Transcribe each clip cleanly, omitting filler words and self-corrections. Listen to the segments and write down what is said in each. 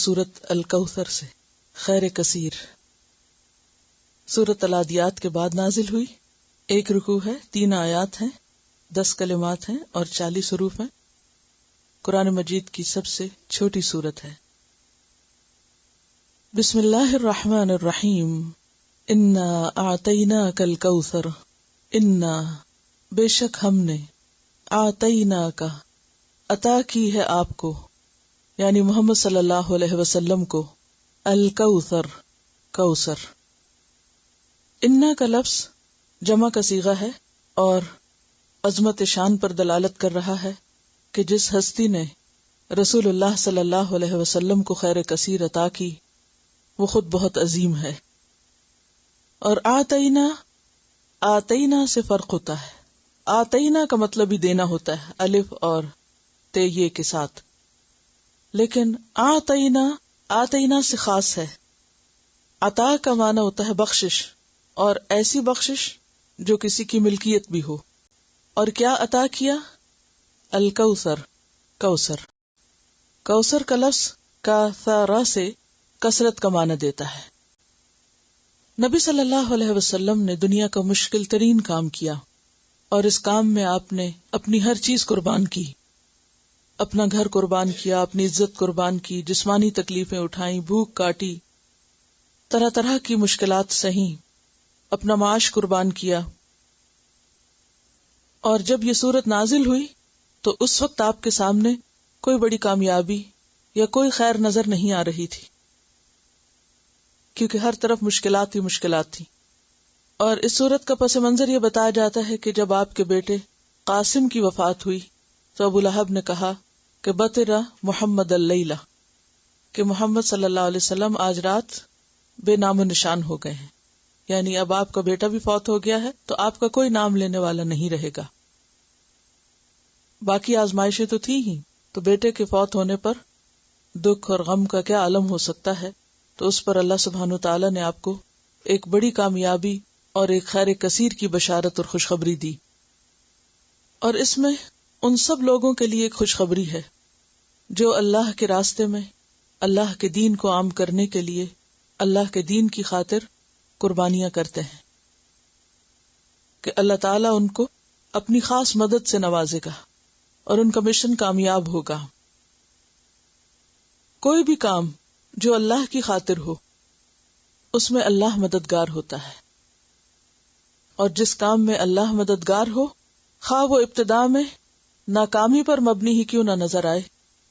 سورت الکوثر سے، خیر کثیر۔ سورت العادیات کے بعد نازل ہوئی، 1 رکوع ہے، 3 آیات ہیں، 10 کلمات ہیں اور 40 حروف ہیں۔ قرآن مجید کی سب سے چھوٹی سورت ہے۔ بسم اللہ الرحمن الرحیم۔ انا اعطیناک الکوثر، انا بے شک ہم نے، اعطیناک عطا کی ہے آپ کو، یعنی محمد صلی اللہ علیہ وسلم کو، الکوثر کوثر۔ انا کا لفظ جمع کا صیغہ ہے اور عظمت شان پر دلالت کر رہا ہے کہ جس ہستی نے رسول اللہ صلی اللہ علیہ وسلم کو خیر کثیر عطا کی وہ خود بہت عظیم ہے۔ اور آتینا سے فرق ہوتا ہے۔ آتینا کا مطلب ہی دینا ہوتا ہے، الف اور تے یہ کے ساتھ، لیکن آتینا سے خاص ہے۔ عطا کا معنی ہوتا ہے بخشش، اور ایسی بخشش جو کسی کی ملکیت بھی ہو۔ اور کیا عطا کیا؟ الکوثر کوثر۔ کوثر کا لفظ کاثر سے کثرت کا معنی دیتا ہے۔ نبی صلی اللہ علیہ وسلم نے دنیا کا مشکل ترین کام کیا، اور اس کام میں آپ نے اپنی ہر چیز قربان کی۔ اپنا گھر قربان کیا، اپنی عزت قربان کی، جسمانی تکلیفیں اٹھائیں، بھوک کاٹی، طرح طرح کی مشکلات سہیں، اپنا معاش قربان کیا۔ اور جب یہ سورت نازل ہوئی تو اس وقت آپ کے سامنے کوئی بڑی کامیابی یا کوئی خیر نظر نہیں آ رہی تھی، کیونکہ ہر طرف مشکلات ہی مشکلات تھی۔ اور اس سورت کا پس منظر یہ بتایا جاتا ہے کہ جب آپ کے بیٹے قاسم کی وفات ہوئی تو ابو لہب نے کہا کہ بطرہ محمد اللیلہ، کہ محمد صلی اللہ علیہ وسلم آج رات بے نام و نشان ہو گئے ہیں، یعنی اب آپ کا بیٹا بھی فوت ہو گیا ہے تو آپ کا کوئی نام لینے والا نہیں رہے گا۔ باقی آزمائشیں تو تھی ہی، تو بیٹے کے فوت ہونے پر دکھ اور غم کا کیا عالم ہو سکتا ہے، تو اس پر اللہ سبحانہ وتعالی نے آپ کو ایک بڑی کامیابی اور ایک خیر کثیر کی بشارت اور خوشخبری دی۔ اور اس میں ان سب لوگوں کے لیے ایک خوشخبری ہے جو اللہ کے راستے میں اللہ کے دین کو عام کرنے کے لیے اللہ کے دین کی خاطر قربانیاں کرتے ہیں، کہ اللہ تعالیٰ ان کو اپنی خاص مدد سے نوازے گا اور ان کا مشن کامیاب ہوگا۔ کوئی بھی کام جو اللہ کی خاطر ہو اس میں اللہ مددگار ہوتا ہے، اور جس کام میں اللہ مددگار ہو، خواہ وہ ابتدا میں ناکامی پر مبنی ہی کیوں نہ نظر آئے،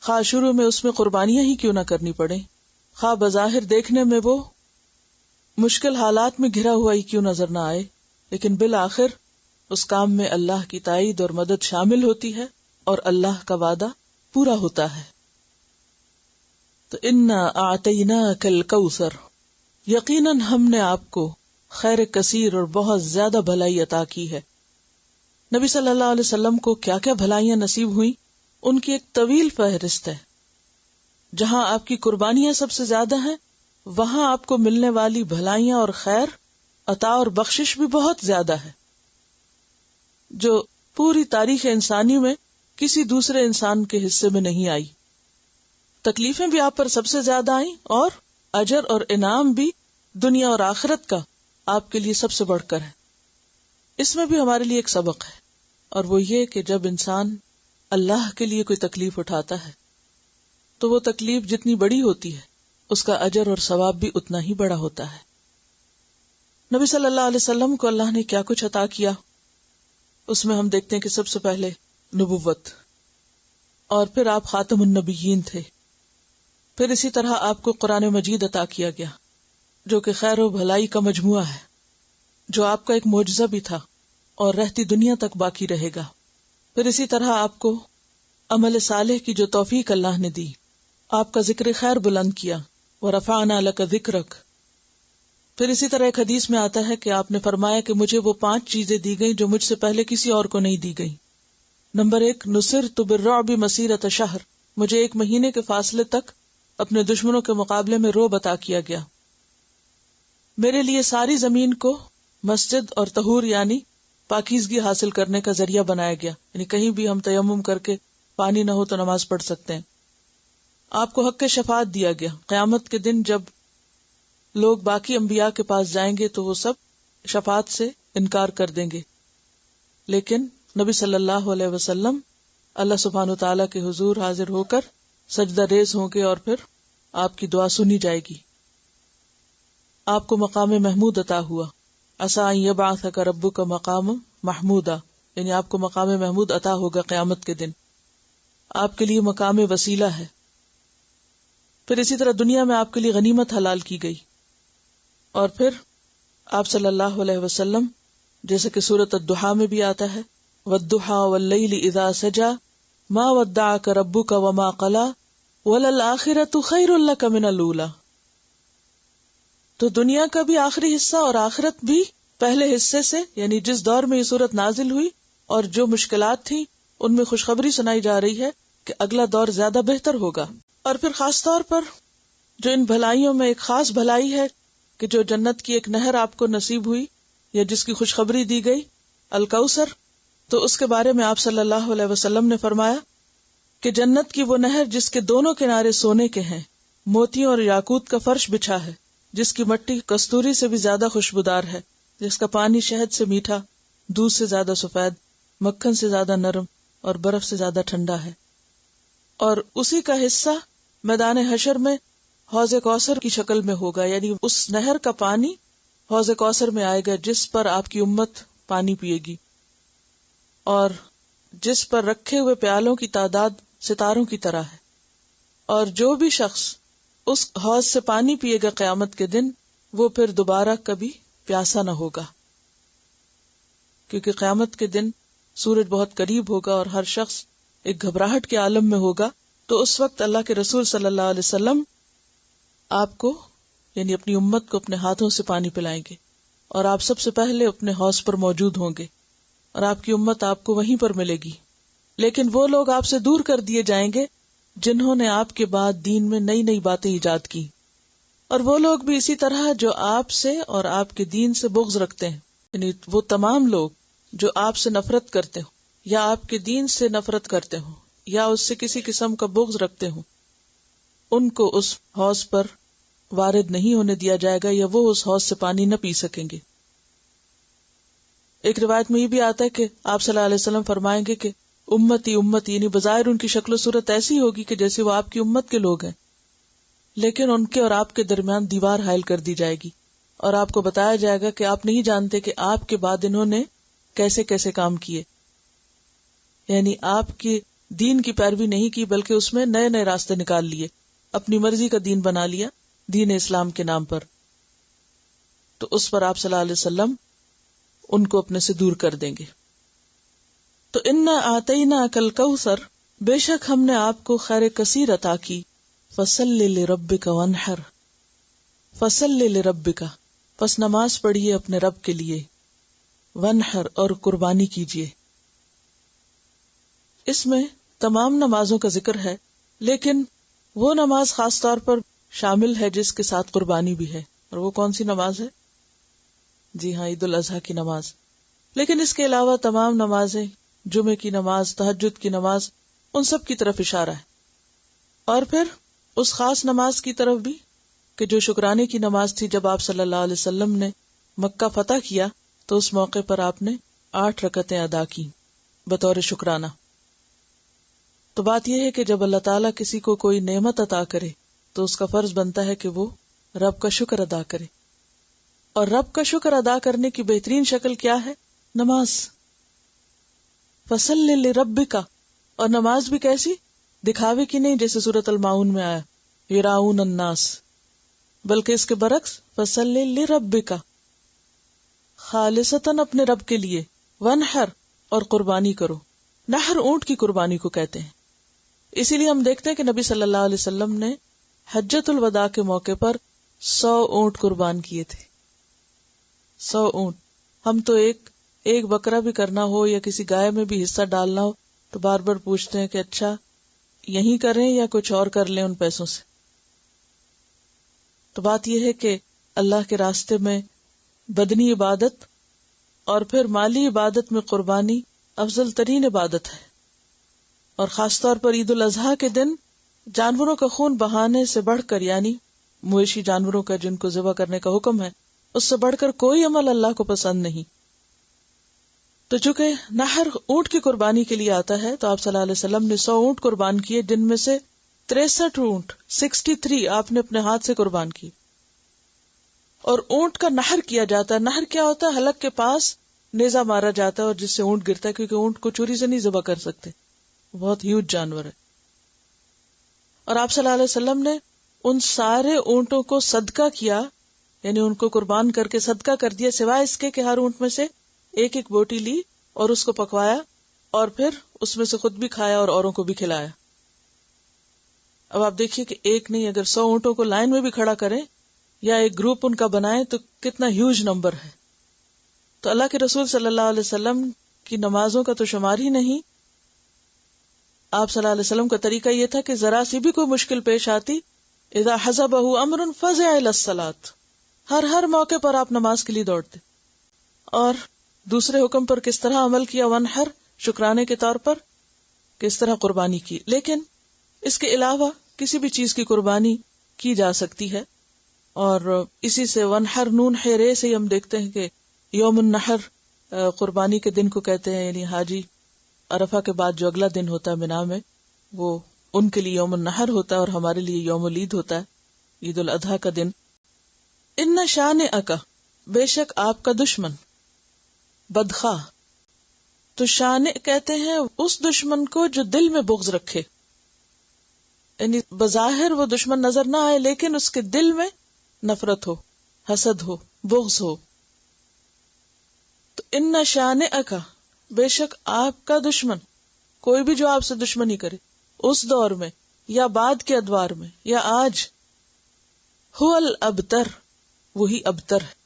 خواہ شروع میں اس میں قربانیاں ہی کیوں نہ کرنی پڑے، خواہ بظاہر دیکھنے میں وہ مشکل حالات میں گھرا ہوا ہی کیوں نظر نہ آئے، لیکن بالآخر اس کام میں اللہ کی تائید اور مدد شامل ہوتی ہے اور اللہ کا وعدہ پورا ہوتا ہے۔ تو انا اعطیناک الکوثر، یقیناً ہم نے آپ کو خیر کثیر اور بہت زیادہ بھلائی عطا کی ہے۔ نبی صلی اللہ علیہ وسلم کو کیا کیا بھلائیاں نصیب ہوئیں، ان کی ایک طویل فہرست ہے۔ جہاں آپ کی قربانیاں سب سے زیادہ ہیں، وہاں آپ کو ملنے والی بھلائیاں اور خیر عطا اور بخشش بھی بہت زیادہ ہے، جو پوری تاریخ انسانی میں کسی دوسرے انسان کے حصے میں نہیں آئی۔ تکلیفیں بھی آپ پر سب سے زیادہ آئیں، اور اجر اور انعام بھی دنیا اور آخرت کا آپ کے لیے سب سے بڑھ کر ہے۔ اس میں بھی ہمارے لیے ایک سبق ہے، اور وہ یہ کہ جب انسان اللہ کے لیے کوئی تکلیف اٹھاتا ہے تو وہ تکلیف جتنی بڑی ہوتی ہے اس کا اجر اور ثواب بھی اتنا ہی بڑا ہوتا ہے۔ نبی صلی اللہ علیہ وسلم کو اللہ نے کیا کچھ عطا کیا، اس میں ہم دیکھتے ہیں کہ سب سے پہلے نبوت، اور پھر آپ خاتم النبیین تھے۔ پھر اسی طرح آپ کو قرآن مجید عطا کیا گیا جو کہ خیر و بھلائی کا مجموعہ ہے، جو آپ کا ایک معجزہ بھی تھا اور رہتی دنیا تک باقی رہے گا۔ پھر اسی طرح آپ کو عمل صالح کی جو توفیق اللہ نے دی، آپ کا ذکر خیر بلند کیا، وَرَفَعْنَا لَكَ ذِكْرَكَ۔ پھر اسی طرح ایک حدیث میں آتا ہے کہ آپ نے فرمایا کہ مجھے وہ 5 چیزیں دی گئیں جو مجھ سے پہلے کسی اور کو نہیں دی گئیں۔ نمبر 1، نُصِرْتُ بِالرُّعْبِ مَسِيرَةَ شَهْرٍ، مجھے 1 مہینے کے فاصلے تک اپنے دشمنوں کے مقابلے میں رعب عطا کیا گیا۔ میرے لیے ساری زمین کو مسجد اور طہور یعنی پاکیزگی حاصل کرنے کا ذریعہ بنایا گیا، یعنی کہیں بھی ہم تیمم کر کے پانی نہ ہو تو نماز پڑھ سکتے ہیں۔ آپ کو حق شفاعت دیا گیا. قیامت کے دن جب لوگ باقی انبیاء کے پاس جائیں گے تو وہ سب شفاعت سے انکار کر دیں گے، لیکن نبی صلی اللہ علیہ وسلم اللہ سبحانہ تعالیٰ کے حضور حاضر ہو کر سجدہ ریز ہوں گے اور پھر آپ کی دعا سنی جائے گی. آپ کو مقام محمود عطا ہوا. عسیٰ ان یبعثک ربک مقام محمودا، یعنی آپ کو مقام محمود عطا ہوگا قیامت کے دن. آپ کے لیے مقام وسیلہ ہے. پھر اسی طرح دنیا میں آپ کے لیے غنیمت حلال کی گئی. اور پھر آپ صلی اللہ علیہ وسلم جیسے کہ سورۃ الضحیٰ میں بھی آتا ہے والضحیٰ واللیل اذا سجا ما ودعک ربک وما قلی وللآخرۃ خیر لک من الاولی. تو دنیا کا بھی آخری حصہ اور آخرت بھی پہلے حصے سے، یعنی جس دور میں یہ سورت نازل ہوئی اور جو مشکلات تھیں ان میں خوشخبری سنائی جا رہی ہے کہ اگلا دور زیادہ بہتر ہوگا. اور پھر خاص طور پر جو ان بھلائیوں میں ایک خاص بھلائی ہے کہ جو جنت کی ایک نہر آپ کو نصیب ہوئی یا جس کی خوشخبری دی گئی، الکوثر. تو اس کے بارے میں آپ صلی اللہ علیہ وسلم نے فرمایا کہ جنت کی وہ نہر جس کے دونوں کنارے سونے کے ہیں، موتیوں اور یاقوت کا فرش بچھا ہے، جس کی مٹی کستوری سے بھی زیادہ خوشبودار ہے، جس کا پانی شہد سے میٹھا، دودھ سے زیادہ سفید، مکھن سے زیادہ نرم اور برف سے زیادہ ٹھنڈا ہے. اور اسی کا حصہ میدان حشر میں حوض کوثر کی شکل میں ہوگا، یعنی اس نہر کا پانی حوض کوثر میں آئے گا جس پر آپ کی امت پانی پیے گی، اور جس پر رکھے ہوئے پیالوں کی تعداد ستاروں کی طرح ہے. اور جو بھی شخص اس حوض سے پانی پیے گا قیامت کے دن، وہ پھر دوبارہ کبھی پیاسا نہ ہوگا، کیونکہ قیامت کے دن سورج بہت قریب ہوگا اور ہر شخص ایک گھبراہٹ کے عالم میں ہوگا. تو اس وقت اللہ کے رسول صلی اللہ علیہ وسلم آپ کو یعنی اپنی امت کو اپنے ہاتھوں سے پانی پلائیں گے، اور آپ سب سے پہلے اپنے حوض پر موجود ہوں گے، اور آپ کی امت آپ کو وہیں پر ملے گی. لیکن وہ لوگ آپ سے دور کر دیے جائیں گے جنہوں نے آپ کے بعد دین میں نئی نئی باتیں ایجاد کی، اور وہ لوگ بھی اسی طرح جو آپ سے اور آپ کے دین سے بغض رکھتے ہیں، یعنی وہ تمام لوگ جو آپ سے نفرت کرتے ہوں یا آپ کے دین سے نفرت کرتے ہوں یا اس سے کسی قسم کا بغض رکھتے ہوں، ان کو اس حوض پر وارد نہیں ہونے دیا جائے گا یا وہ اس حوض سے پانی نہ پی سکیں گے. ایک روایت میں یہ بھی آتا ہے کہ آپ صلی اللہ علیہ وسلم فرمائیں گے کہ امتی امتی، یعنی بظاہر ان کی شکل و صورت ایسی ہوگی کہ جیسے وہ آپ کی امت کے لوگ ہیں، لیکن ان کے اور آپ کے درمیان دیوار حائل کر دی جائے گی، اور آپ کو بتایا جائے گا کہ آپ نہیں جانتے کہ آپ کے بعد انہوں نے کیسے کیسے کام کیے. یعنی آپ کی دین کی پیروی نہیں کی بلکہ اس میں نئے نئے راستے نکال لیے، اپنی مرضی کا دین بنا لیا دین اسلام کے نام پر. تو اس پر آپ صلی اللہ علیہ وسلم ان کو اپنے سے دور کر دیں گے. تو انا آتیناک الکوثر، بے شک ہم نے آپ کو خیر کثیر عطا کی. فصلی لربک وانحر، فصلی لربک، پس نماز پڑھیے اپنے رب کے لیے، وانحر اور قربانی کیجیے. اس میں تمام نمازوں کا ذکر ہے، لیکن وہ نماز خاص طور پر شامل ہے جس کے ساتھ قربانی بھی ہے. اور وہ کون سی نماز ہے؟ جی ہاں، عید الاضحیٰ کی نماز. لیکن اس کے علاوہ تمام نمازیں، جمعے کی نماز، تہجد کی نماز، ان سب کی طرف اشارہ ہے. اور پھر اس خاص نماز کی طرف بھی کہ جو شکرانے کی نماز تھی. جب آپ صلی اللہ علیہ وسلم نے مکہ فتح کیا تو اس موقع پر آپ نے 8 رکعتیں ادا کی بطور شکرانہ. تو بات یہ ہے کہ جب اللہ تعالیٰ کسی کو کوئی نعمت عطا کرے تو اس کا فرض بنتا ہے کہ وہ رب کا شکر ادا کرے. اور رب کا شکر ادا کرنے کی بہترین شکل کیا ہے؟ نماز. فصلی لربک، اور نماز بھی کیسی؟ دکھاوے کی نہیں جیسے سورۃ الماعون میں آیا یراؤن الناس، بلکہ اس کے برعکس فصلی لربک، خالصتاً اپنے رب کے لیے. ونحر، اور قربانی کرو. نحر اونٹ کی قربانی کو کہتے ہیں. اسی لیے ہم دیکھتے ہیں کہ نبی صلی اللہ علیہ وسلم نے حجۃ الوداع کے موقع پر 100 اونٹ قربان کیے تھے. 100 اونٹ. ہم تو ایک بکرا بھی کرنا ہو یا کسی گائے میں بھی حصہ ڈالنا ہو تو بار بار پوچھتے ہیں کہ اچھا یہیں کریں یا کچھ اور کر لیں ان پیسوں سے. تو بات یہ ہے کہ اللہ کے راستے میں بدنی عبادت اور پھر مالی عبادت میں قربانی افضل ترین عبادت ہے. اور خاص طور پر عید الاضحیٰ کے دن جانوروں کا خون بہانے سے بڑھ کر، یعنی مویشی جانوروں کا جن کو ذبح کرنے کا حکم ہے، اس سے بڑھ کر کوئی عمل اللہ کو پسند نہیں۔ تو چونکہ نحر اونٹ کی قربانی کے لیے آتا ہے، تو آپ صلی اللہ علیہ وسلم نے 100 اونٹ قربان کیے، جن میں سے 63 اونٹ 63 آپ نے اپنے ہاتھ سے قربان کی۔ اور اونٹ کا نحر کیا جاتا ہے۔ نحر کیا ہوتا ہے؟ حلق کے پاس نیزہ مارا جاتا ہے اور جس سے اونٹ گرتا ہے، کیونکہ اونٹ کو چھری سے نہیں ذبح کر سکتے، بہت ہیوج جانور ہے۔ اور آپ صلی اللہ علیہ وسلم نے ان سارے اونٹوں کو صدقہ کیا، یعنی ان کو قربان کر کے صدقہ کر دیا، سوائے اس کے کہ ہر اونٹ میں سے ایک ایک بوٹی لی اور اس کو پکوایا اور پھر اس میں سے خود بھی کھایا اور اوروں کو بھی کھلایا۔ اب آپ دیکھیے کہ ایک نہیں، اگر 100 اونٹوں کو لائن میں بھی کھڑا کریں یا ایک گروپ ان کا بنائیں تو کتنا ہیوج نمبر ہے۔ تو اللہ کے رسول صلی اللہ علیہ وسلم کی نمازوں کا تو شمار ہی نہیں۔ آپ صلی اللہ علیہ وسلم کا طریقہ یہ تھا کہ ذرا سی بھی کوئی مشکل پیش آتی، اذا حزبہ امر فزع الی الصلاۃ، ہر موقع پر آپ نماز کے لیے دوڑتے۔ اور دوسرے حکم پر کس طرح عمل کیا؟ ونحر، شکرانے کے طور پر کس طرح قربانی کی۔ لیکن اس کے علاوہ کسی بھی چیز کی قربانی کی جا سکتی ہے، اور اسی سے ونحر نون حرے سے ہم دیکھتے ہیں کہ یوم النحر قربانی کے دن کو کہتے ہیں، یعنی حاجی عرفہ کے بعد جو اگلا دن ہوتا ہے منا میں، وہ ان کے لیے یوم النحر ہوتا ہے اور ہمارے لیے یوم العید ہوتا ہے، عید الاضحیٰ کا دن۔ ان شانئک، بے شک آپ کا دشمن، بدخواہ۔ تو شانئ کہتے ہیں اس دشمن کو جو دل میں بغض رکھے، یعنی بظاہر وہ دشمن نظر نہ آئے لیکن اس کے دل میں نفرت ہو، حسد ہو، بغض ہو۔ تو ان شانئک، بے شک آپ کا دشمن، کوئی بھی جو آپ سے دشمنی کرے اس دور میں یا بعد کے ادوار میں یا آج، هو الابتر، وہی ابتر ہے۔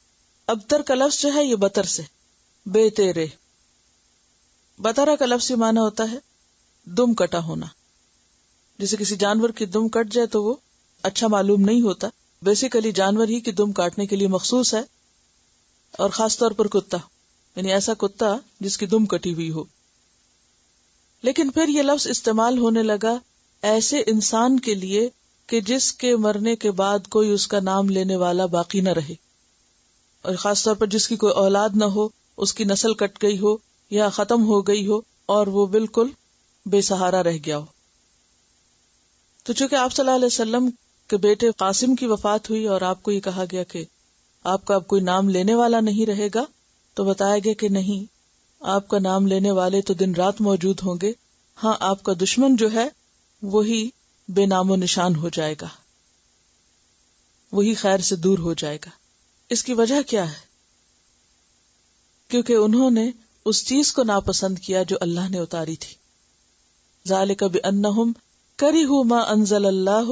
ابتر کا لفظ جو ہے یہ بتر سے، بے تیرے۔ بترا کا لفظ یہ معنی ہوتا ہے دم کٹا ہونا، جیسے کسی جانور کی دم کٹ جائے تو وہ اچھا معلوم نہیں ہوتا۔ بیسیکلی جانور ہی کی دم کاٹنے کے لیے مخصوص ہے، اور خاص طور پر کتا، یعنی ایسا کتا جس کی دم کٹی ہوئی ہو۔ لیکن پھر یہ لفظ استعمال ہونے لگا ایسے انسان کے لیے کہ جس کے مرنے کے بعد کوئی اس کا نام لینے والا باقی نہ رہے، اور خاص طور پر جس کی کوئی اولاد نہ ہو، اس کی نسل کٹ گئی ہو یا ختم ہو گئی ہو اور وہ بالکل بے سہارا رہ گیا ہو۔ تو چونکہ آپ صلی اللہ علیہ وسلم کے بیٹے قاسم کی وفات ہوئی اور آپ کو یہ کہا گیا کہ آپ کا اب کوئی نام لینے والا نہیں رہے گا، تو بتایا گیا کہ نہیں، آپ کا نام لینے والے تو دن رات موجود ہوں گے، ہاں آپ کا دشمن جو ہے وہی بے نام و نشان ہو جائے گا، وہی خیر سے دور ہو جائے گا۔ اس کی وجہ کیا ہے؟ کیونکہ انہوں نے اس چیز کو ناپسند کیا جو اللہ نے اتاری تھی۔ ذالک بأنہم کرہوا ما انزل اللہ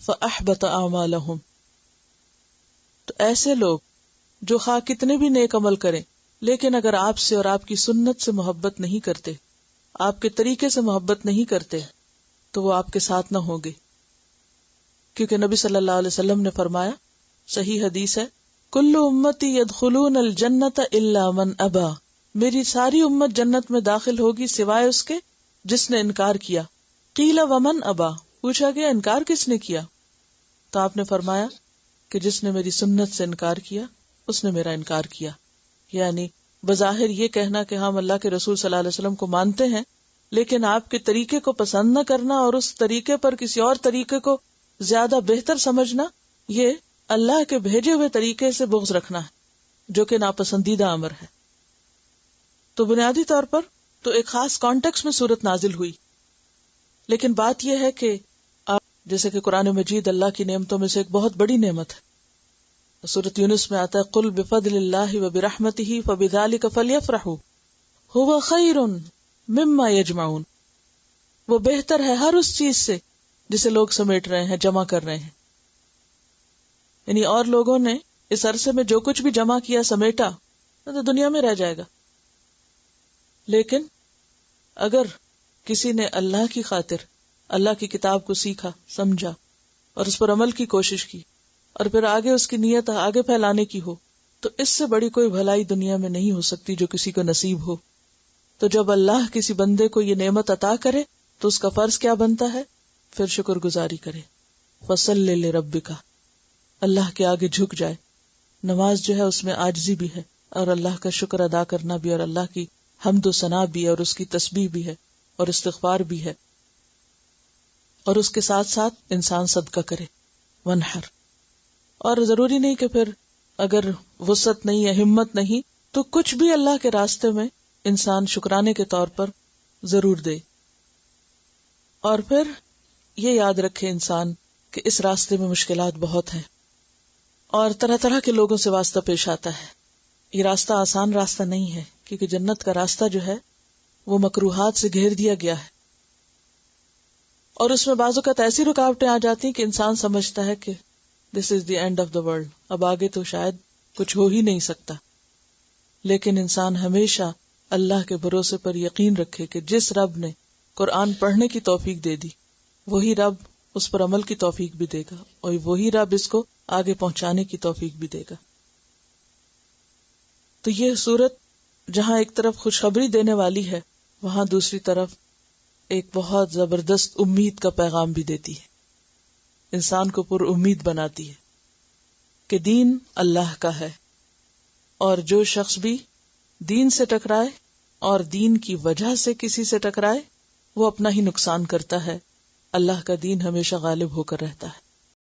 فاحبط اعمالہم۔ تو ایسے لوگ جو خواہ کتنے بھی نیک عمل کریں، لیکن اگر آپ سے اور آپ کی سنت سے محبت نہیں کرتے، آپ کے طریقے سے محبت نہیں کرتے، تو وہ آپ کے ساتھ نہ ہوں گے۔ کیونکہ نبی صلی اللہ علیہ وسلم نے فرمایا، صحیح حدیث ہے، کل امتی یدخلون الجنت الا من ابا، میری ساری امت جنت میں داخل ہوگی سوائے اس کے جس نے انکار کیا۔ قیل ومن ابا، پوچھا گیا انکار کس نے کیا؟ تو آپ نے فرمایا کہ جس نے میری سنت سے انکار کیا اس نے میرا انکار کیا۔ یعنی بظاہر یہ کہنا کہ ہم اللہ کے رسول صلی اللہ علیہ وسلم کو مانتے ہیں، لیکن آپ کے طریقے کو پسند نہ کرنا اور اس طریقے پر کسی اور طریقے کو زیادہ بہتر سمجھنا، یہ اللہ کے بھیجے ہوئے طریقے سے بغض رکھنا ہے، جو کہ ناپسندیدہ امر ہے۔ تو بنیادی طور پر تو ایک خاص کانٹیکس میں سورت نازل ہوئی، لیکن بات یہ ہے کہ آپ جیسے کہ قرآن مجید اللہ کی نعمتوں میں سے ایک بہت بڑی نعمت ہے۔ سورۃ یونس میں آتا ہے، قل بفضل اللہ وبرحمتہ فبذلک فلیفرحوا ھو خیر مما یجمعون، وہ بہتر ہے ہر اس چیز سے جسے لوگ سمیٹ رہے ہیں، جمع کر رہے ہیں۔ یعنی اور لوگوں نے اس عرصے میں جو کچھ بھی جمع کیا، سمیٹا، تو دنیا میں رہ جائے گا، لیکن اگر کسی نے اللہ کی خاطر اللہ کی کتاب کو سیکھا، سمجھا اور اس پر عمل کی کوشش کی، اور پھر آگے اس کی نیت آگے پھیلانے کی ہو، تو اس سے بڑی کوئی بھلائی دنیا میں نہیں ہو سکتی جو کسی کو نصیب ہو۔ تو جب اللہ کسی بندے کو یہ نعمت عطا کرے تو اس کا فرض کیا بنتا ہے؟ پھر شکر گزاری کرے. فصل لربک، اللہ کے آگے جھک جائے. نماز جو ہے اس میں عاجزی بھی ہے اور اللہ کا شکر ادا کرنا بھی، اور اللہ کی حمد و ثنا بھی ہے، اور اس کی تسبیح بھی ہے اور استغفار بھی ہے. اور اس کے ساتھ ساتھ انسان صدقہ کرے. ونحر، اور ضروری نہیں کہ پھر اگر وسعت نہیں ہے، ہمت نہیں، تو کچھ بھی اللہ کے راستے میں انسان شکرانے کے طور پر ضرور دے. اور پھر یہ یاد رکھے انسان کہ اس راستے میں مشکلات بہت ہیں اور طرح طرح کے لوگوں سے واسطہ پیش آتا ہے. یہ راستہ آسان راستہ نہیں ہے، کیونکہ جنت کا راستہ جو ہے وہ مکروہات سے گھیر دیا گیا ہے، اور اس میں بعض اوقات ایسی رکاوٹیں آ جاتی ہیں کہ انسان سمجھتا ہے کہ this is the end of the world, اب آگے تو شاید کچھ ہو ہی نہیں سکتا. لیکن انسان ہمیشہ اللہ کے بھروسے پر یقین رکھے کہ جس رب نے قرآن پڑھنے کی توفیق دے دی، وہی رب اس پر عمل کی توفیق بھی دے گا، اور وہی رب اس کو آگے پہنچانے کی توفیق بھی دے گا. تو یہ سورت جہاں ایک طرف خوشخبری دینے والی ہے، وہاں دوسری طرف ایک بہت زبردست امید کا پیغام بھی دیتی ہے، انسان کو پر امید بناتی ہے کہ دین اللہ کا ہے، اور جو شخص بھی دین سے ٹکرائے اور دین کی وجہ سے کسی سے ٹکرائے وہ اپنا ہی نقصان کرتا ہے. اللہ کا دین ہمیشہ غالب ہو کر رہتا ہے.